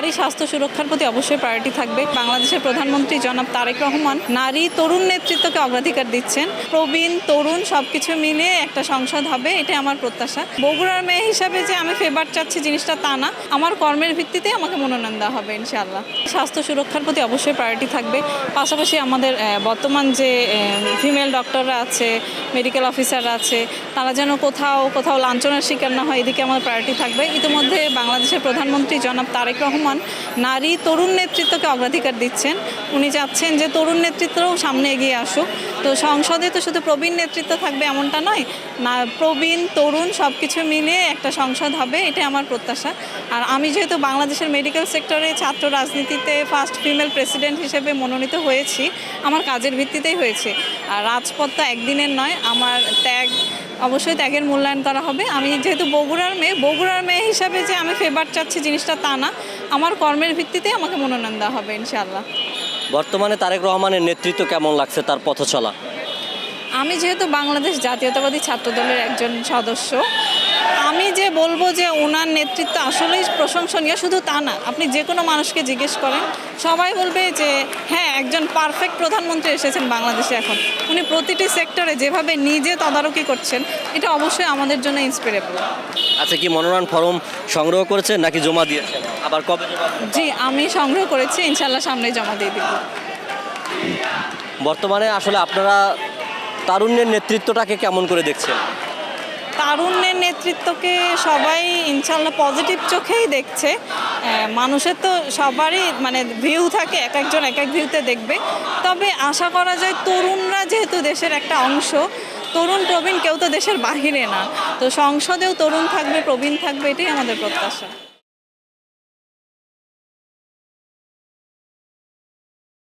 নারী স্বাস্থ্য সুরক্ষার প্রতি অবশ্যই প্রায়োরিটি থাকবে। বাংলাদেশের প্রধানমন্ত্রী জনাব তারেক রহমান নারী তরুণ নেতৃত্বকে অগ্রাধিকার দিচ্ছেন। প্রবীণ তরুণ সবকিছু মিলিয়ে একটা সংসদ হবে, এটা আমার প্রত্যাশা। বগুড়ার মেয়ে হিসাবে যে আমি ফেভার চাচ্ছি জিনিসটা তা না, আমার কর্মের ভিত্তিতে আমাকে মনোনয়ন দেওয়া হবে ইনশাআল্লাহ। স্বাস্থ্য সুরক্ষার প্রতি অবশ্যই প্রায়োরিটি থাকবে। পাশাপাশি আমাদের বর্তমান যে ফিমেল ডক্টররা আছে, মেডিকেল অফিসাররা আছে, তারা যেন কোথাও লাঞ্ছনার শিকার না হয়, এদিকে আমার প্রায়োরিটি থাকবে। ইতিমধ্যে বাংলাদেশের প্রধানমন্ত্রী জনাব তারেক রহমান নারী তরুণ নেতৃত্বকে অগ্রাধিকার দিচ্ছেন। উনি চাচ্ছেন যে তরুণ নেতৃত্বও সামনে এগিয়ে আসুক। তো সংসদে তো শুধু প্রবীণ নেতৃত্ব থাকবে এমনটা নয়, না প্রবীণ তরুণ সব কিছু মিলিয়ে একটা সংসদ হবে, এটা আমার প্রত্যাশা। আর আমি যেহেতু বাংলাদেশের মেডিকেল সেক্টরে ছাত্র রাজনীতিতে ফার্স্ট ফিমেল প্রেসিডেন্ট হিসেবে মনোনীত হয়েছি, আমার কাজের ভিত্তিতেই হয়েছে। আর রাজপথটা একদিনের নয়, আমার অবশ্যই ত্যাগের মূল্যায়ন করা হবে। আমি যেহেতু বগুড়ার মেয়ে হিসাবে যে আমি ফেভার চাচ্ছি জিনিসটা তা না, আমার কর্মের ভিত্তিতে আমাকে মনোনয়ন দেওয়া হবে ইনশাআল্লাহ। বর্তমানে তারেক রহমানের নেতৃত্ব কেমন লাগছে, তার পথ চলা? আমি যেহেতু বাংলাদেশ জাতীয়তাবাদী ছাত্রদলের একজন সদস্য, আমি যে বলবো যে ওনার নেতৃত্ব আসলেই প্রশংসনীয়, শুধু তা না, আপনি যে কোনো মানুষকে জিজ্ঞেস করেন সবাই বলবে যে হ্যাঁ, একজন পারফেক্ট প্রধানমন্ত্রী এসেছেন বাংলাদেশে। এখন উনি প্রতিটি সেক্টরে যেভাবে নিজে তদারকি করছেন, এটা অবশ্যই আমাদের জন্য ইন্সপিরেবল। আচ্ছা, কি মনোনয়ন ফর্ম সংগ্রহ করেছেন নাকি জমা দিয়েছেন? আবার কবে জমা দিবেন? জি, আমি সংগ্রহ করেছি, ইনশাল্লাহ সামনে জমা দিয়ে দিব। বর্তমানে আসলে আপনারা তারুণ্যের নেতৃত্বটাকে কেমন করে দেখছেন? তারুণ্যের নেতৃত্বকে সবাই ইনশাল্লাহ পজিটিভ চোখেই দেখছে। মানুষের তো সবারই ভিউ থাকে, এক একজন এক এক ভিউতে দেখবে। তবে আশা করা যায় তরুণরা যেহেতু দেশের একটা অংশ, তরুণ প্রবীণ কেউ তো দেশের বাহিরে না, তো সংসদেও তরুণ থাকবে, প্রবীণ থাকবে, এটাই আমাদের প্রত্যাশা।